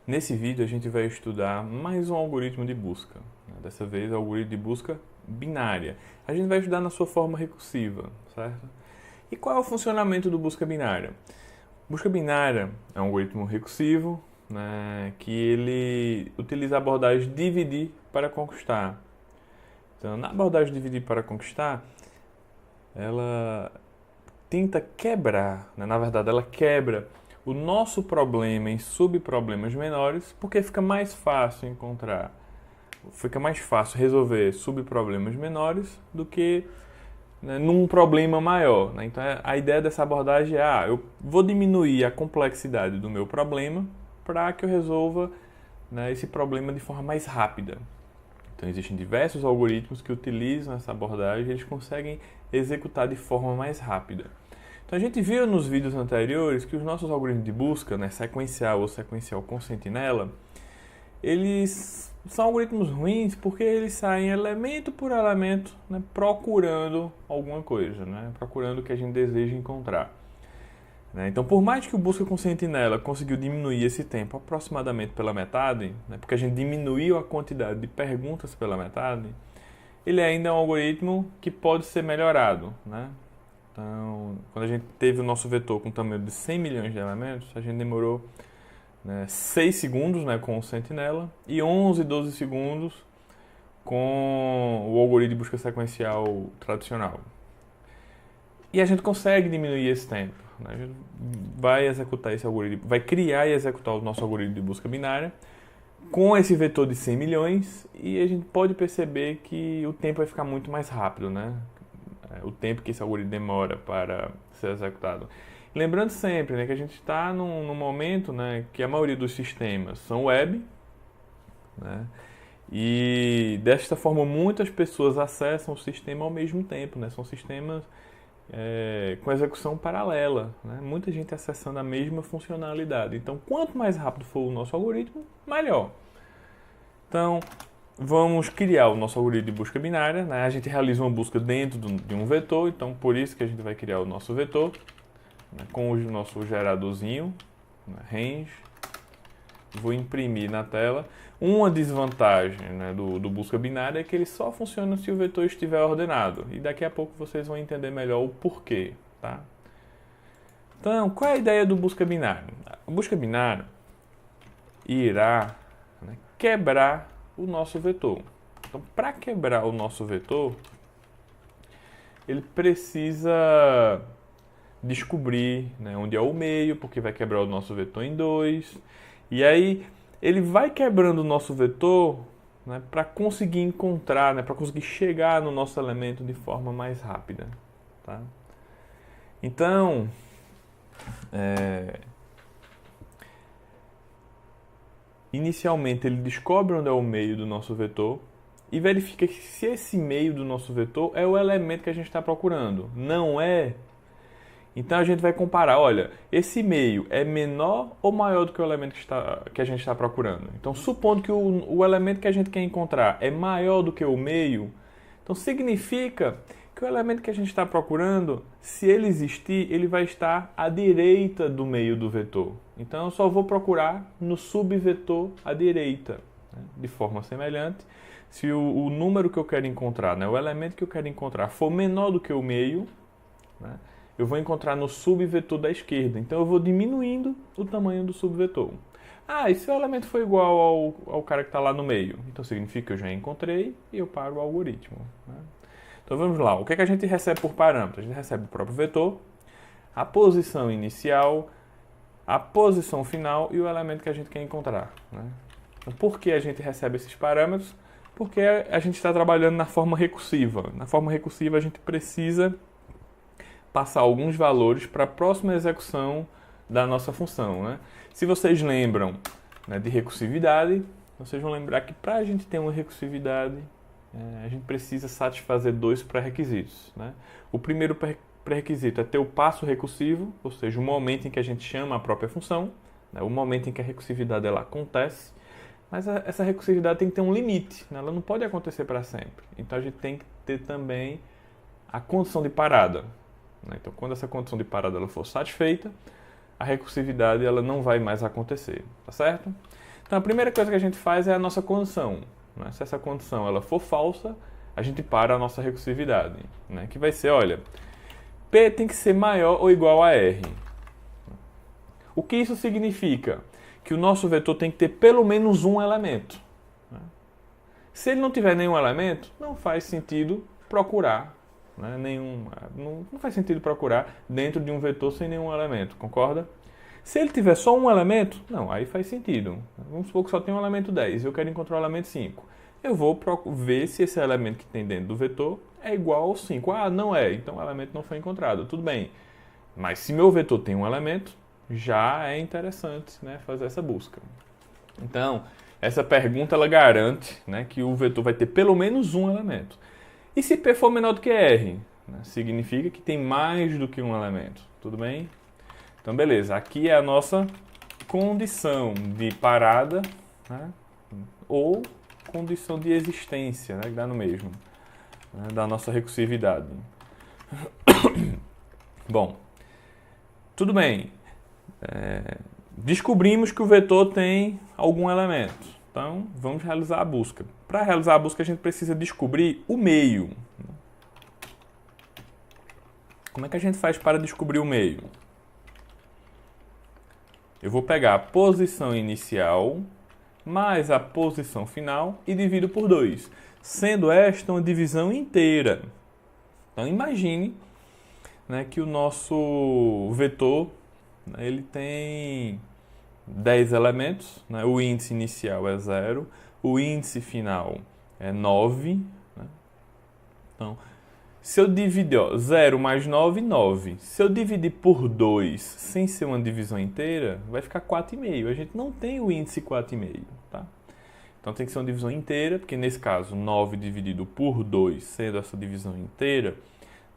Nesse vídeo a gente vai estudar mais um algoritmo de busca. Dessa vez o algoritmo de busca binária. A gente vai estudar na sua forma recursiva, certo? E qual é o funcionamento do busca binária? Busca binária é um algoritmo recursivo, né, que ele utiliza a abordagem dividir para conquistar. Então, na abordagem dividir para conquistar, ela tenta quebrar, né? Na verdade, ela quebra o nosso problema em subproblemas menores, porque fica mais fácil encontrar, fica mais fácil resolver subproblemas menores do que, né, num problema maior, né? Então a ideia dessa abordagem é, eu vou diminuir a complexidade do meu problema para que eu resolva, né, esse problema de forma mais rápida. Então existem diversos algoritmos que utilizam essa abordagem e eles conseguem executar de forma mais rápida. Então a gente viu nos vídeos anteriores que os nossos algoritmos de busca, né, sequencial ou sequencial com sentinela, eles são algoritmos ruins porque eles saem elemento por elemento, né, procurando alguma coisa, né, procurando o que a gente deseja encontrar. Então, por mais que o busca com sentinela conseguiu diminuir esse tempo aproximadamente pela metade, né, porque a gente diminuiu a quantidade de perguntas pela metade, ele ainda é um algoritmo que pode ser melhorado, né? Então, quando a gente teve o nosso vetor com um tamanho de 100 milhões de elementos, a gente demorou, né, 6 segundos, né, com o sentinela e 11, 12 segundos com o algoritmo de busca sequencial tradicional. E a gente consegue diminuir esse tempo. A gente vai executar esse algoritmo, vai criar e executar o nosso algoritmo de busca binária com esse vetor de 100 milhões e a gente pode perceber que o tempo vai ficar muito mais rápido, né? O tempo que esse algoritmo demora para ser executado. Lembrando sempre, né, que a gente está num momento, né, que a maioria dos sistemas são web, né? E desta forma muitas pessoas acessam o sistema ao mesmo tempo, né? São sistemas com execução paralela, né? Muita gente acessando a mesma funcionalidade. Então, quanto mais rápido for o nosso algoritmo, melhor. Então, vamos criar o nosso algoritmo de busca binária, né? A gente realiza uma busca dentro de um vetor, então por isso que a gente vai criar o nosso vetor, né, com o nosso geradorzinho, né, range. Vou imprimir na tela. Uma desvantagem, né, do busca binária é que ele só funciona se o vetor estiver ordenado. E daqui a pouco vocês vão entender melhor o porquê, tá? Então, qual é a ideia do busca binário? O busca binário irá, né, quebrar o nosso vetor. Então, para quebrar o nosso vetor, ele precisa descobrir, né, onde é o meio, porque vai quebrar o nosso vetor em dois. E aí ele vai quebrando o nosso vetor, né, para conseguir encontrar, né, para conseguir chegar no nosso elemento de forma mais rápida. Tá? Então, inicialmente ele descobre onde é o meio do nosso vetor e verifica que se esse meio do nosso vetor é o elemento que a gente está procurando. Não é. Então a gente vai comparar, olha, esse meio é menor ou maior do que o elemento que a gente está procurando? Então, supondo que o elemento que a gente quer encontrar é maior do que o meio, então significa que o elemento que a gente está procurando, se ele existir, ele vai estar à direita do meio do vetor. Então eu só vou procurar no subvetor à direita, né? De forma semelhante, se o número que eu quero encontrar, né, o elemento que eu quero encontrar for menor do que o meio, né, eu vou encontrar no subvetor da esquerda. Então eu vou diminuindo o tamanho do subvetor. E se o elemento for igual ao cara que está lá no meio? Então significa que eu já encontrei e eu paro o algoritmo, né? Então vamos lá. O que é que a gente recebe por parâmetro? A gente recebe o próprio vetor, a posição inicial, a posição final e o elemento que a gente quer encontrar, né? Então, por que a gente recebe esses parâmetros? Porque a gente está trabalhando na forma recursiva. Na forma recursiva a gente precisa passar alguns valores para a próxima execução da nossa função, né? Se vocês lembram, né, de recursividade, vocês vão lembrar que para a gente ter uma recursividade, a gente precisa satisfazer dois pré-requisitos, né? O primeiro pré-requisito é ter o passo recursivo, ou seja, o momento em que a gente chama a própria função, né, o momento em que a recursividade ela acontece, mas essa recursividade tem que ter um limite, né? Ela não pode acontecer para sempre. Então a gente tem que ter também a condição de parada. Então, quando essa condição de parada ela for satisfeita, a recursividade ela não vai mais acontecer, tá certo? Então a primeira coisa que a gente faz é a nossa condição. Né? Se essa condição ela for falsa, a gente para a nossa recursividade. Né? Que vai ser, olha, P tem que ser maior ou igual a R. O que isso significa? Que o nosso vetor tem que ter pelo menos um elemento. Né? Se ele não tiver nenhum elemento, não faz sentido procurar. Né? Não faz sentido procurar dentro de um vetor sem nenhum elemento, concorda? Se ele tiver só um elemento, não, aí faz sentido. Vamos supor que só tem um elemento 10 e eu quero encontrar o elemento 5. Eu vou ver se esse elemento que tem dentro do vetor é igual ao 5. Ah, não é, então o elemento não foi encontrado. Tudo bem. Mas se meu vetor tem um elemento, já é interessante, né, fazer essa busca. Então, essa pergunta ela garante, né, que o vetor vai ter pelo menos um elemento. E se P for menor do que R? Né, significa que tem mais do que um elemento. Tudo bem? Então, beleza. Aqui é a nossa condição de parada, né, ou condição de existência, né, que dá no mesmo, né, da nossa recursividade. Bom, tudo bem. Descobrimos que o vetor tem algum elemento. Então, vamos realizar a busca. Para realizar a busca, a gente precisa descobrir o meio. Como é que a gente faz para descobrir o meio? Eu vou pegar a posição inicial mais a posição final e divido por 2, sendo esta uma divisão inteira. Então, imagine, né, que o nosso vetor, né, ele tem 10 elementos, né, o índice inicial é 0, o índice final é 9. Né? Então, se eu dividir 0 mais 9, 9. Se eu dividir por 2 sem ser uma divisão inteira, vai ficar 4,5. A gente não tem o índice 4,5. Tá? Então tem que ser uma divisão inteira, porque nesse caso 9 dividido por 2, sendo essa divisão inteira,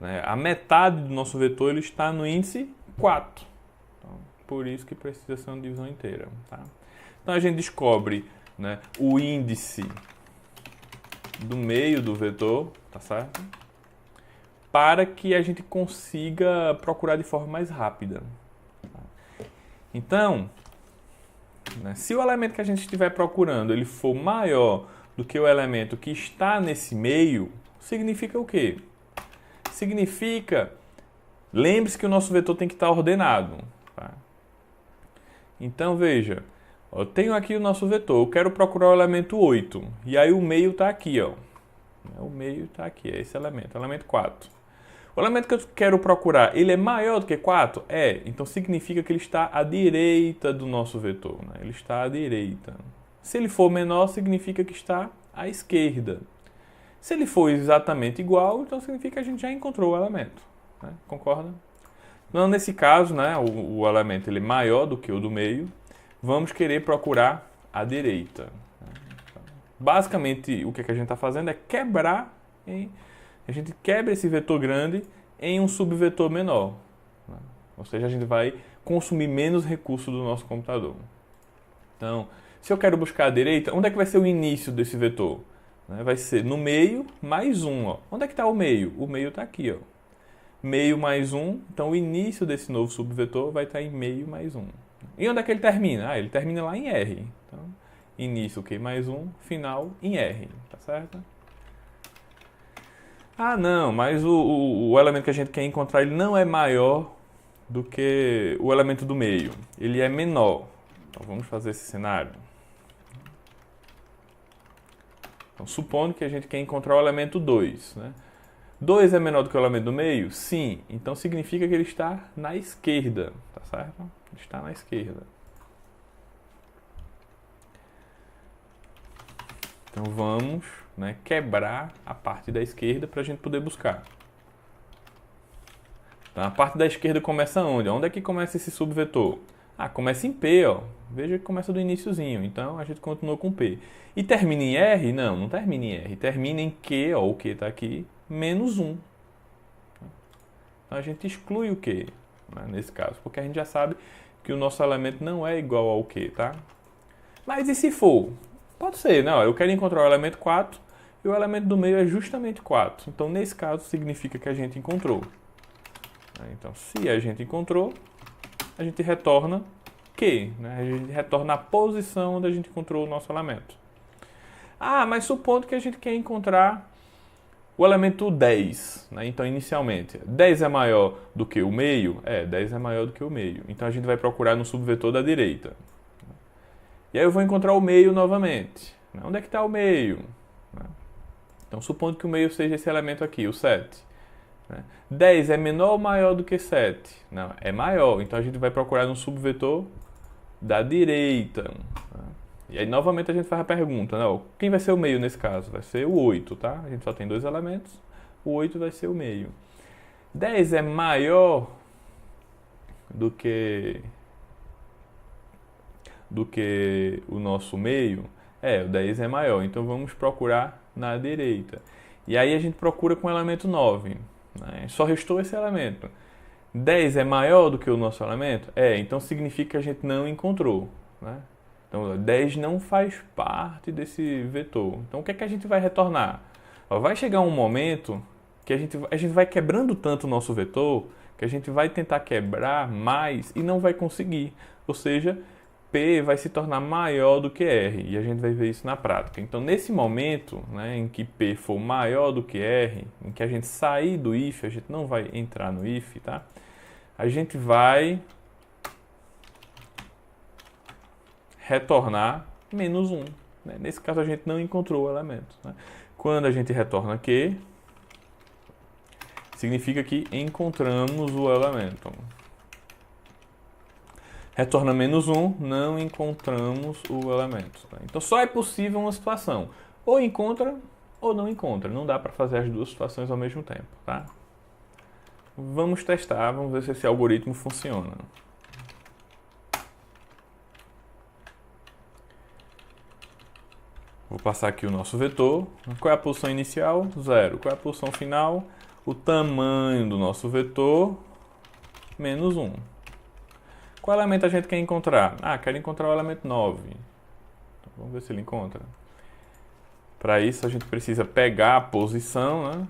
né, a metade do nosso vetor ele está no índice 4. Então, por isso que precisa ser uma divisão inteira. Tá? Então a gente descobre, né, o índice do meio do vetor, tá certo? Para que a gente consiga procurar de forma mais rápida. Então, né, se o elemento que a gente estiver procurando ele for maior do que o elemento que está nesse meio, significa o quê? Significa, lembre-se que o nosso vetor tem que estar ordenado. Tá? Então, veja, eu tenho aqui o nosso vetor, eu quero procurar o elemento 8, e aí o meio está aqui, ó. O meio está aqui, é esse elemento, elemento 4. O elemento que eu quero procurar, ele é maior do que 4? É, então significa que ele está à direita do nosso vetor. Né? Ele está à direita. Se ele for menor, significa que está à esquerda. Se ele for exatamente igual, então significa que a gente já encontrou o elemento. Né? Concorda? Então, nesse caso, né, o elemento ele é maior do que o do meio, vamos querer procurar à direita. Basicamente, o que a gente está fazendo é quebrar a gente quebra esse vetor grande em um subvetor menor. Né? Ou seja, a gente vai consumir menos recursos do nosso computador. Então, se eu quero buscar a direita, onde é que vai ser o início desse vetor? Né? Vai ser no meio mais 1. Ó. Onde é que está o meio? O meio está aqui. Ó. Meio mais 1. Então, o início desse novo subvetor vai estar em meio mais 1. E onde é que ele termina? Ah, ele termina lá em R. Então, início o mais 1, final em R. Tá certo? Ah, não, mas o elemento que a gente quer encontrar ele não é maior do que o elemento do meio. Ele é menor. Então, vamos fazer esse cenário. Então, supondo que a gente quer encontrar o elemento 2. Né? 2 é menor do que o elemento do meio? Sim. Então, significa que ele está na esquerda. Tá certo? Ele está na esquerda. Então, vamos... né, quebrar a parte da esquerda para a gente poder buscar. Então, a parte da esquerda começa onde? Onde é que começa esse subvetor? Ah, começa em P, ó. Veja que começa do iniciozinho. Então, a gente continua com P. E termina em R? Não, não termina em R. Termina em Q, ó, o Q está aqui, menos 1. Então, a gente exclui o Q, né, nesse caso, porque a gente já sabe que o nosso elemento não é igual ao Q, tá? Mas e se for? Pode ser, não. Eu quero encontrar o elemento 4, e o elemento do meio é justamente 4. Então, nesse caso, significa que a gente encontrou. Então, se a gente encontrou, a gente retorna Q, né? A gente retorna a posição onde a gente encontrou o nosso elemento. Ah, mas supondo que a gente quer encontrar o elemento 10, né? Então, inicialmente, 10 é maior do que o meio? 10 é maior do que o meio. Então, a gente vai procurar no subvetor da direita. E aí eu vou encontrar o meio novamente. Onde é que está o meio? Então, supondo que o meio seja esse elemento aqui, o 7. 10 é menor ou maior do que 7? Não, é maior. Então, a gente vai procurar no subvetor da direita. E aí, novamente, a gente faz a pergunta, né? Quem vai ser o meio nesse caso? Vai ser o 8, tá? A gente só tem dois elementos. O 8 vai ser o meio. 10 é maior do que o nosso meio? O 10 é maior. Então, vamos procurar na direita. E aí, a gente procura com o elemento 9. Né? Só restou esse elemento. 10 é maior do que o nosso elemento? Então significa que a gente não encontrou. Né? Então, 10 não faz parte desse vetor. Então, o que é que a gente vai retornar? Vai chegar um momento que a gente vai quebrando tanto o nosso vetor que a gente vai tentar quebrar mais e não vai conseguir. Ou seja, P vai se tornar maior do que R. E a gente vai ver isso na prática. Então, nesse momento, né, em que P for maior do que R, em que a gente sair do if, a gente não vai entrar no if, tá? A gente vai retornar menos 1. Né? Nesse caso, a gente não encontrou o elemento. Né? Quando a gente retorna Q, significa que encontramos o elemento. Retorna menos 1, não encontramos o elemento. Tá? Então, só é possível uma situação. Ou encontra, ou não encontra. Não dá para fazer as duas situações ao mesmo tempo. Tá? Vamos testar, vamos ver se esse algoritmo funciona. Vou passar aqui o nosso vetor. Qual é a posição inicial? 0. Qual é a posição final? O tamanho do nosso vetor, menos 1. Qual elemento a gente quer encontrar? Quero encontrar o elemento 9. Então, vamos ver se ele encontra. Para isso, a gente precisa pegar a posição, né?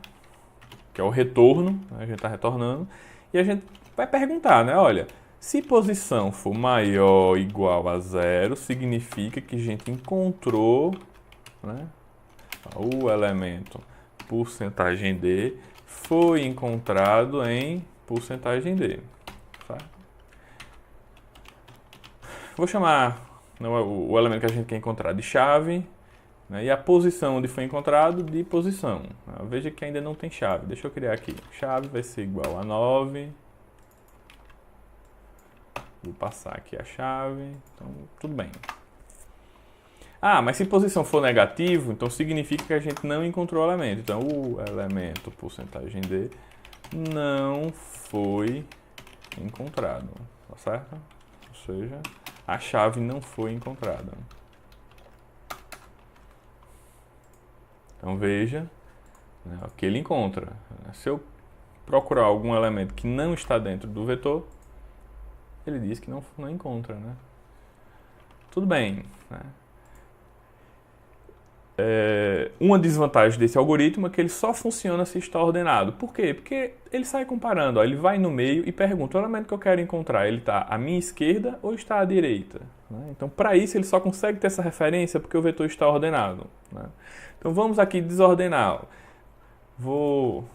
Que é o retorno, né? A gente está retornando. E a gente vai perguntar, né? Olha, se posição for maior ou igual a 0, significa que a gente encontrou, né, o elemento porcentagem D foi encontrado em porcentagem D. Tá? Vou chamar, né, o elemento que a gente quer encontrar de chave, né, e a posição onde foi encontrado de posição. Veja que ainda não tem chave. Deixa eu criar aqui. Chave vai ser igual a 9. Vou passar aqui a chave. Então, tudo bem. Mas se posição for negativo, então significa que a gente não encontrou o elemento. Então, o elemento porcentagem D não foi encontrado. Tá certo? Ou seja, a chave não foi encontrada. Então, veja, né, o que ele encontra. Se eu procurar algum elemento que não está dentro do vetor, ele diz que não encontra. Né? Tudo bem. Né? Uma desvantagem desse algoritmo é que ele só funciona se está ordenado. Por quê? Porque ele sai comparando. Ele vai no meio e pergunta: o elemento que eu quero encontrar, ele está à minha esquerda ou está à direita? Né? Então, para isso, ele só consegue ter essa referência porque o vetor está ordenado. Né? Então, vamos aqui desordenar. Vamos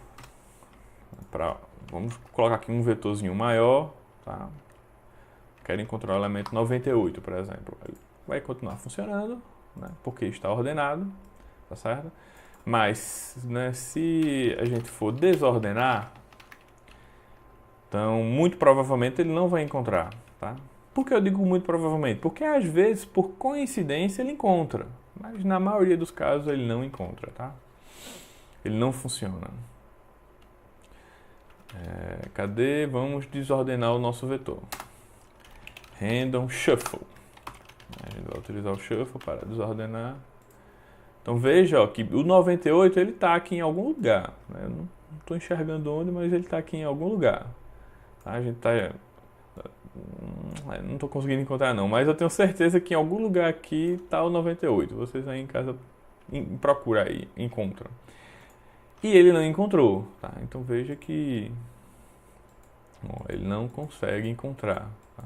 colocar aqui um vetorzinho maior. Tá? Quero encontrar o elemento 98, por exemplo. Ele vai continuar funcionando, né, porque está ordenado, tá certo? Mas, né, se a gente for desordenar, então muito provavelmente ele não vai encontrar, tá? Por que eu digo muito provavelmente? Porque às vezes, por coincidência, ele encontra, mas na maioria dos casos ele não encontra, tá? Ele não funciona. Cadê? Vamos desordenar o nosso vetor. Random Shuffle. A gente vai utilizar o Shuffle para desordenar. Então veja, ó, que o 98 ele está aqui em algum lugar. Né? Eu não estou enxergando onde, mas ele está aqui em algum lugar. Tá? A gente está... não estou conseguindo encontrar não, mas eu tenho certeza que em algum lugar aqui está o 98. Vocês aí em casa procuram aí, encontram. E ele não encontrou. Tá? Então veja que ele não consegue encontrar. Tá?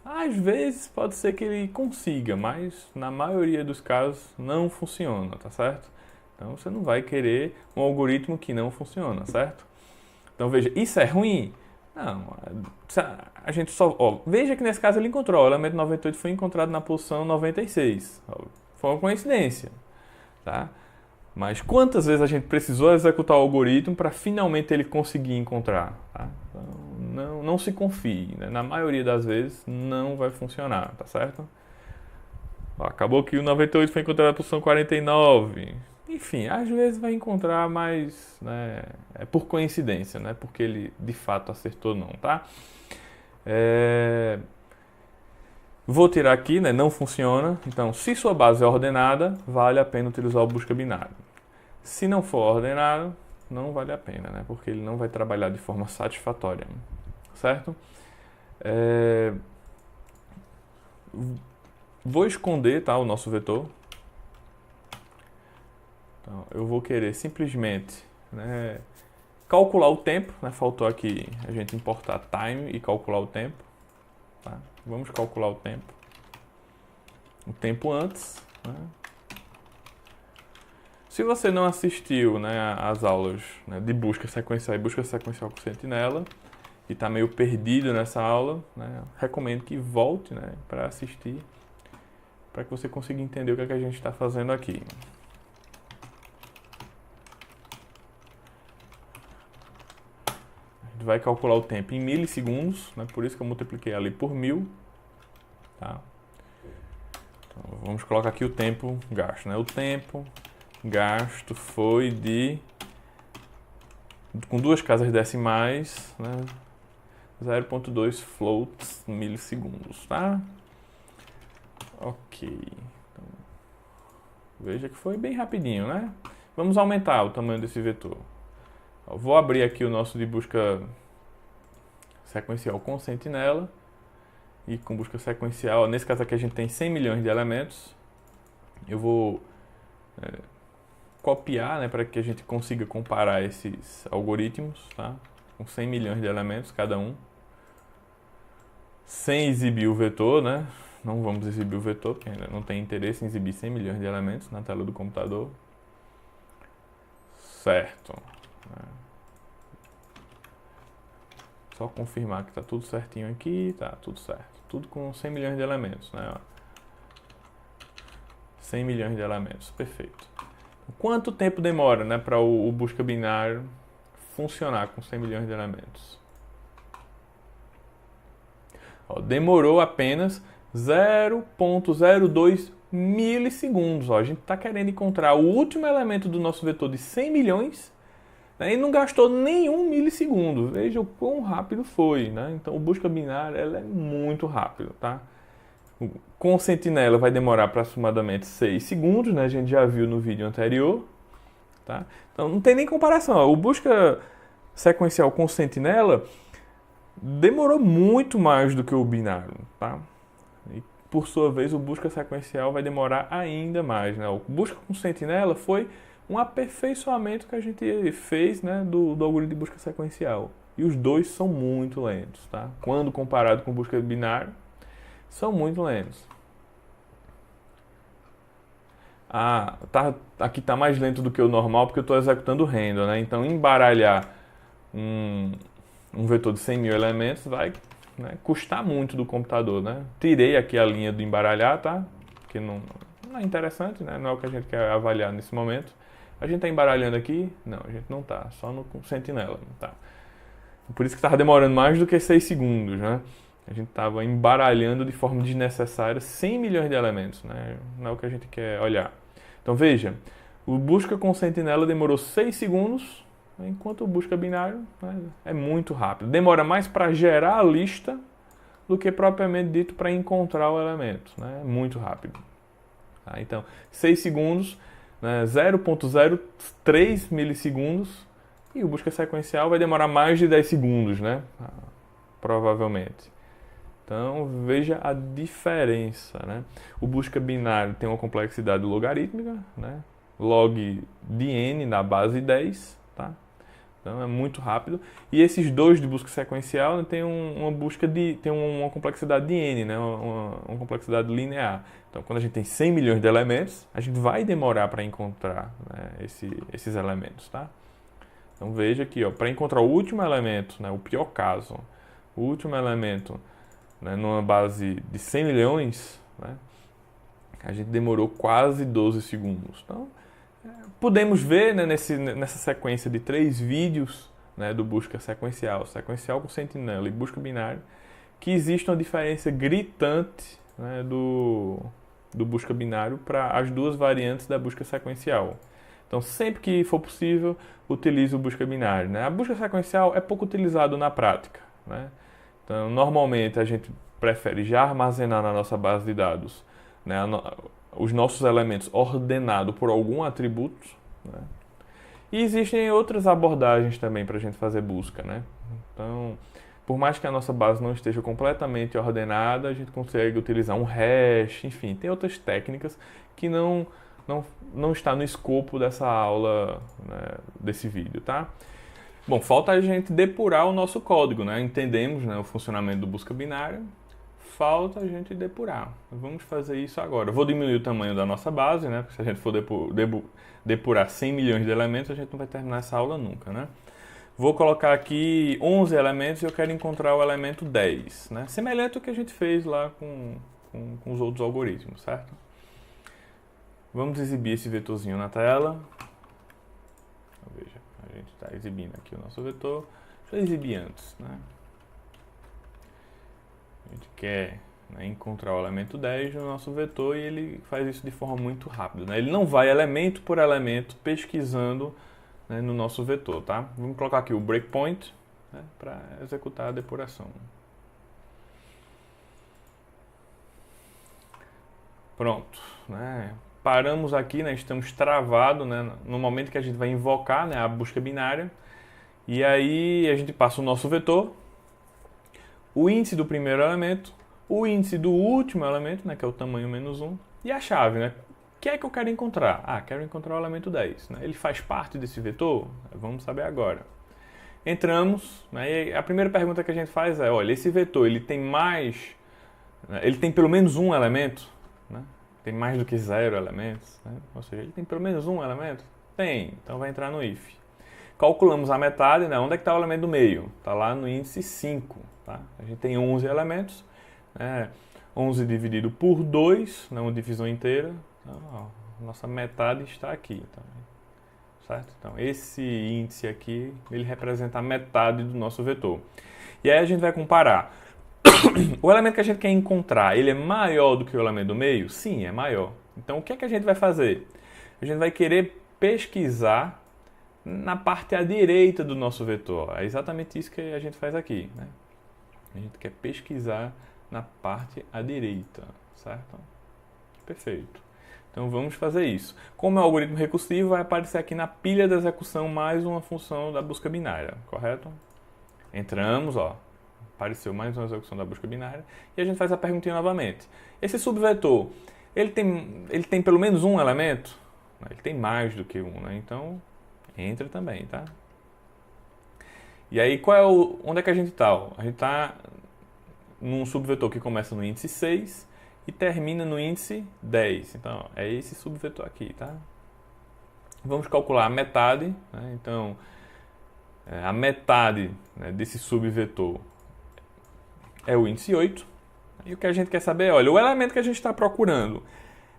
Às vezes pode ser que ele consiga, mas na maioria dos casos não funciona, tá certo? Então você não vai querer um algoritmo que não funciona, certo? Então veja, isso é ruim? Não, a gente só... Ó, veja que nesse caso ele encontrou, o elemento 98 foi encontrado na posição 96. Foi uma coincidência, tá? Mas quantas vezes a gente precisou executar o algoritmo para finalmente ele conseguir encontrar? Tá? Então, não se confie, né? Na maioria das vezes não vai funcionar, tá certo? Ó, acabou que o 98 foi encontrado na posição 49. Enfim, às vezes vai encontrar, mas né, é por coincidência, não é porque ele de fato acertou não, tá? Vou tirar aqui, né, não funciona. Então, se sua base é ordenada, vale a pena utilizar o busca binário. Se não for ordenado, não vale a pena, né, porque ele não vai trabalhar de forma satisfatória, certo? Vou esconder, tá, o nosso vetor. Então, eu vou querer simplesmente, né, calcular o tempo, né, faltou aqui a gente importar time e calcular o tempo. Tá? Vamos calcular o tempo antes. Né? Se você não assistiu, né, às aulas, né, de busca sequencial e busca sequencial com sentinela e está meio perdido nessa aula, né, recomendo que volte, né, para assistir, para que você consiga entender o que é que a gente está fazendo aqui. Vai calcular o tempo em milissegundos, né? Por isso que eu multipliquei ali por 1000. Tá? Então, vamos colocar aqui o tempo gasto. Né? O tempo gasto foi com duas casas decimais, né? 0,2 floats milissegundos. Tá? Ok. Então, veja que foi bem rapidinho, né? Vamos aumentar o tamanho desse vetor. Vou abrir aqui o nosso de busca sequencial com sentinela e com busca sequencial. Nesse caso aqui a gente tem 100 milhões de elementos. Eu vou copiar, né, para que a gente consiga comparar esses algoritmos, tá? Com 100 milhões de elementos cada um. Sem exibir o vetor, né? Não vamos exibir o vetor, porque ainda não tem interesse em exibir 100 milhões de elementos na tela do computador. Certo. Só confirmar que está tudo certinho aqui, tá tudo certo. Tudo com 100 milhões de elementos, né? 100 milhões de elementos, perfeito. Quanto tempo demora, né, para o busca binário funcionar com 100 milhões de elementos? Ó, demorou apenas 0,02 milissegundos. Ó, a gente está querendo encontrar o último elemento do nosso vetor de 100 milhões, né, e não gastou nenhum milissegundo. Veja o quão rápido foi, né? Então, o busca binário ela é muito rápido, tá? Com sentinela vai demorar aproximadamente 6 segundos, né? A gente já viu no vídeo anterior, tá? Então, não tem nem comparação. Ó. O busca sequencial com sentinela demorou muito mais do que o binário, tá? E, por sua vez, o busca sequencial vai demorar ainda mais, né? O busca com sentinela foi um aperfeiçoamento que a gente fez, né, do algoritmo de busca sequencial. E os dois são muito lentos, tá? Quando comparado com busca binário, são muito lentos. Aqui está mais lento do que o normal porque eu estou executando random, né? Então, embaralhar um vetor de 100 mil elementos vai, né, custar muito do computador, né? Tirei aqui a linha do embaralhar, tá? Porque não é interessante, né? Não é o que a gente quer avaliar nesse momento. A gente está embaralhando aqui? Não, a gente não está, só no sentinela. Tá. Por isso que estava demorando mais do que 6 segundos, né? A gente estava embaralhando de forma desnecessária 100 milhões de elementos, né? Não é o que a gente quer olhar. Então veja, o busca com sentinela demorou 6 segundos, enquanto o busca binário, né, é muito rápido. Demora mais para gerar a lista do que propriamente dito para encontrar o elemento, né? É muito rápido. Tá? Então, 6 segundos, né, 0,03 milissegundos, e o busca sequencial vai demorar mais de 10 segundos, né? Provavelmente. Então, veja a diferença, né? O busca binário tem uma complexidade logarítmica, né? Log de n na base 10, tá? Então é muito rápido. E esses dois de busca sequencial, né, tem uma complexidade de n, né, uma complexidade linear. Então quando a gente tem 100 milhões de elementos, a gente vai demorar para encontrar, né, esses elementos, tá? Então veja aqui, para encontrar o último elemento, né, o pior caso, o último elemento, né, numa base de 100 milhões, né, a gente demorou quase 12 segundos. Então, podemos ver, né, nessa sequência de 3 vídeos, né, do busca sequencial com sentinela e busca binária, que existe uma diferença gritante, né, do busca binário para as duas variantes da busca sequencial. Então, sempre que for possível, utilize o busca binário, né? A busca sequencial é pouco utilizado na prática, né? Então, normalmente a gente prefere já armazenar na nossa base de dados, né, os nossos elementos ordenados por algum atributo, né? E existem outras abordagens também para a gente fazer busca, né? Então, por mais que a nossa base não esteja completamente ordenada, a gente consegue utilizar um hash, enfim, tem outras técnicas que não está no escopo dessa aula, né, desse vídeo, tá? Bom, falta a gente depurar o nosso código, né? Entendemos, né, o funcionamento do busca binária, falta a gente depurar. Vamos fazer isso agora. Eu vou diminuir o tamanho da nossa base, né? Porque se a gente for depurar 100 milhões de elementos, a gente não vai terminar essa aula nunca, né? Vou colocar aqui 11 elementos e eu quero encontrar o elemento 10, né? Semelhante ao que a gente fez lá com os outros algoritmos, certo? Vamos exibir esse vetorzinho na tela. Veja, a gente está exibindo aqui o nosso vetor. Deixa eu exibir antes, né? A gente quer, né, encontrar o elemento 10 no nosso vetor e ele faz isso de forma muito rápida, né? Ele não vai elemento por elemento pesquisando, né, no nosso vetor, tá? Vamos colocar aqui o breakpoint, né, para executar a depuração. Pronto, né? Paramos aqui, né? Estamos travados, né, no momento que a gente vai invocar, né, a busca binária. E aí a gente passa o nosso vetor, o índice do primeiro elemento, o índice do último elemento, né, que é o tamanho -1, e a chave, né? O que é que eu quero encontrar? Ah, quero encontrar o elemento 10. Né? Ele faz parte desse vetor? Vamos saber agora. Entramos, né, e a primeira pergunta que a gente faz é, olha, esse vetor, ele tem mais, né, ele tem pelo menos um elemento, né? Tem mais do que 0 elementos, né? Ou seja, ele tem pelo menos um elemento? Tem, então vai entrar no if. Calculamos a metade, né? Onde é que está o elemento do meio? Está lá no índice 5, tá? A gente tem 11 elementos, né? 11 dividido por 2, né? Uma divisão inteira, então, ó, nossa metade está aqui, tá? Certo? Então, esse índice aqui, ele representa a metade do nosso vetor. E aí a gente vai comparar. O elemento que a gente quer encontrar, ele é maior do que o elemento do meio? Sim, é maior. Então, o que é que a gente vai fazer? A gente vai querer pesquisar na parte à direita do nosso vetor. É exatamente isso que a gente faz aqui, né? A gente quer pesquisar na parte à direita, certo? Perfeito. Então, vamos fazer isso. Como é um algoritmo recursivo, vai aparecer aqui na pilha de execução mais uma função da busca binária, correto? Entramos, ó. Apareceu mais uma execução da busca binária e a gente faz a perguntinha novamente. Esse subvetor, ele tem pelo menos um elemento? Ele tem mais do que um, né? Então, entra também, tá? E aí, onde é que a gente está? A gente está num subvetor que começa no índice 6 e termina no índice 10. Então, é esse subvetor aqui, tá? Vamos calcular a metade, né? Então, a metade, né, desse subvetor é o índice 8. E o que a gente quer saber é, olha, o elemento que a gente está procurando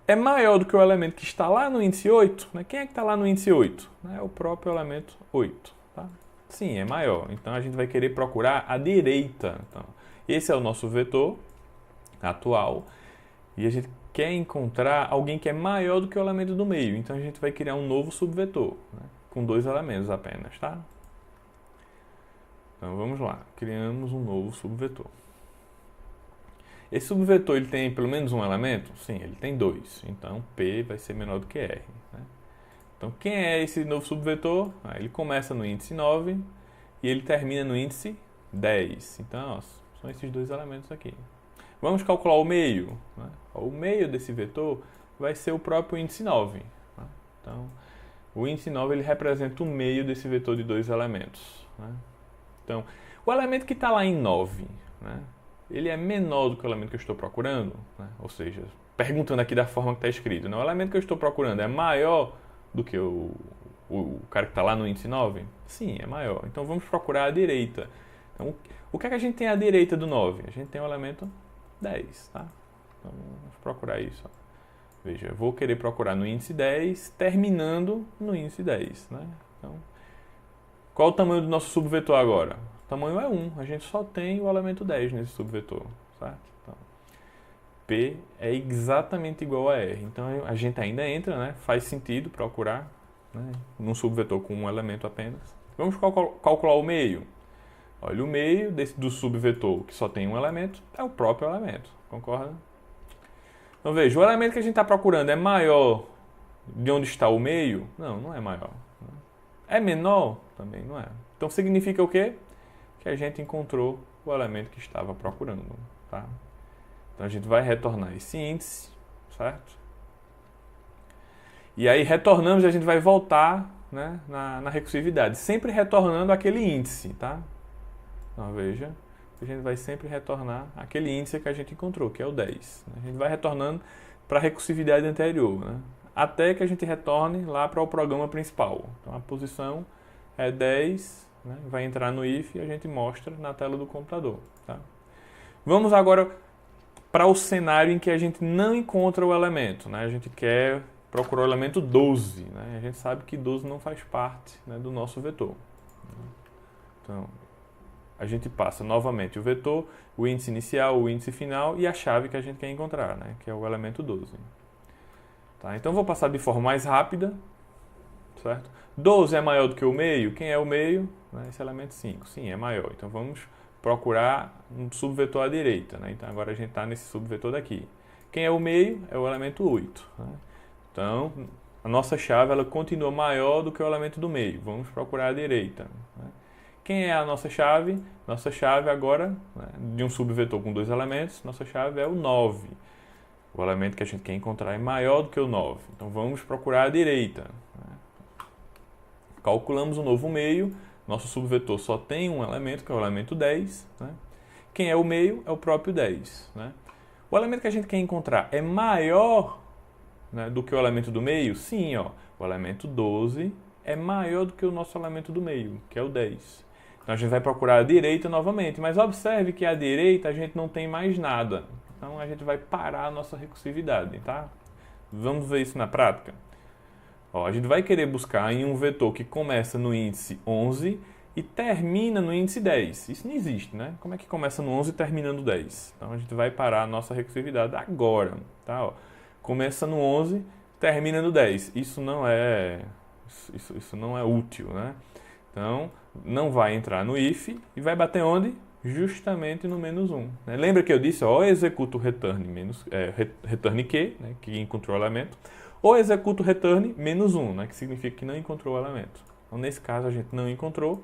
é maior do que o elemento que está lá no índice 8? Né? Quem é que está lá no índice 8? É o próprio elemento 8. Tá? Sim, é maior. Então, a gente vai querer procurar a direita. Então, esse é o nosso vetor atual. E a gente quer encontrar alguém que é maior do que o elemento do meio. Então, a gente vai criar um novo subvetor, né? Com 2 elementos apenas. Tá? Então, vamos lá. Criamos um novo subvetor. Esse subvetor, ele tem pelo menos um elemento? Sim, ele tem 2. Então, P vai ser menor do que R. Né? Então, quem é esse novo subvetor? Ele começa no índice 9 e ele termina no índice 10. Então, ó, são esses 2 elementos aqui. Vamos calcular o meio. Né? O meio desse vetor vai ser o próprio índice 9. Né? Então, O índice 9 ele representa o meio desse vetor de dois elementos, né? Então, o elemento que está lá em 9, né, ele é menor do que o elemento que eu estou procurando, né? Ou seja, perguntando aqui da forma que está escrito, né? O elemento que eu estou procurando é maior do que o cara que está lá no índice 9? Sim, é maior. Então vamos procurar à direita. Então, o que é que a gente tem à direita do 9? A gente tem o elemento 10, tá? Então vamos procurar isso. Veja, eu vou querer procurar no índice 10, terminando no índice 10, né? Então, qual o tamanho do nosso subvetor agora? O tamanho é 1, a gente só tem o elemento 10 nesse subvetor, certo? Então, P é exatamente igual a R. Então a gente ainda entra, né? Faz sentido procurar, né, num subvetor com um elemento apenas. Vamos calcular o meio. Olha, o meio do subvetor que só tem um elemento é o próprio elemento, concorda? Então veja, o elemento que a gente está procurando é maior de onde está o meio? Não, não é maior. É menor? Também não é. Então significa o quê? Que a gente encontrou o elemento que estava procurando, tá? Então a gente vai retornar esse índice, certo? E aí retornamos e a gente vai voltar, né, na recursividade, sempre retornando aquele índice, tá? Então veja, a gente vai sempre retornar aquele índice que a gente encontrou, que é o 10. A gente vai retornando para a recursividade anterior, né, até que a gente retorne lá para o programa principal. Então a posição é 10, né, vai entrar no if e a gente mostra na tela do computador, tá? Vamos agora para o cenário em que a gente não encontra o elemento, né? A gente quer procurar o elemento 12, né? A gente sabe que 12 não faz parte, né, do nosso vetor. Então, a gente passa novamente o vetor, o índice inicial, o índice final e a chave que a gente quer encontrar, né, que é o elemento 12. Tá? Então, vou passar de forma mais rápida, certo? 12 é maior do que o meio? Quem é o meio? Né, esse elemento 5. Sim, é maior. Então, vamos procurar um subvetor à direita, né? Então, agora a gente está nesse subvetor daqui. Quem é o meio? É o elemento 8. Né? Então, a nossa chave ela continua maior do que o elemento do meio. Vamos procurar à direita. Né? Quem é a nossa chave? Nossa chave agora, né, de um subvetor com dois elementos, nossa chave é o 9. O elemento que a gente quer encontrar é maior do que o 9. Então, vamos procurar à direita. Né? Calculamos o novo meio. Nosso subvetor só tem um elemento, que é o elemento 10. Né? Quem é o meio? É o próprio 10. Né? O elemento que a gente quer encontrar é maior, né, do que o elemento do meio? Sim, ó, o elemento 12 é maior do que o nosso elemento do meio, que é o 10. Então a gente vai procurar a direita novamente, mas observe que à direita a gente não tem mais nada. Então a gente vai parar a nossa recursividade, tá? Vamos ver isso na prática? Ó, a gente vai querer buscar em um vetor que começa no índice 11 e termina no índice 10. Isso não existe, né? Como é que começa no 11 e termina no 10? Então a gente vai parar a nossa recursividade agora, tá? Ó, começa no 11, termina no 10. Isso não é útil, né? Então, não vai entrar no if e vai bater onde? Justamente no menos 1. Né? Lembra que eu disse, ó, executa o return, return Q, né, que encontrou o elemento, ou executa o return menos 1, né, que significa que não encontrou o elemento. Então, nesse caso, a gente não encontrou.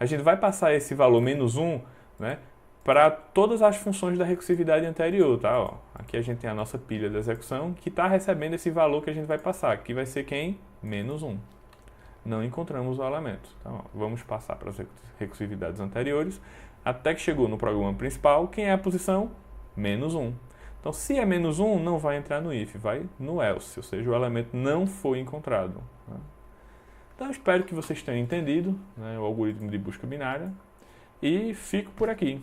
A gente vai passar esse valor menos 1, né, para todas as funções da recursividade anterior, tá? Ó, aqui a gente tem a nossa pilha de execução que está recebendo esse valor que a gente vai passar, que vai ser quem? Menos 1. Não encontramos o elemento. Então, ó, vamos passar para as recursividades anteriores, até que chegou no programa principal, quem é a posição? Menos 1. Então, se é menos 1, não vai entrar no if, vai no else, ou seja, o elemento não foi encontrado. Né? Então, espero que vocês tenham entendido, né, o algoritmo de busca binária, e fico por aqui.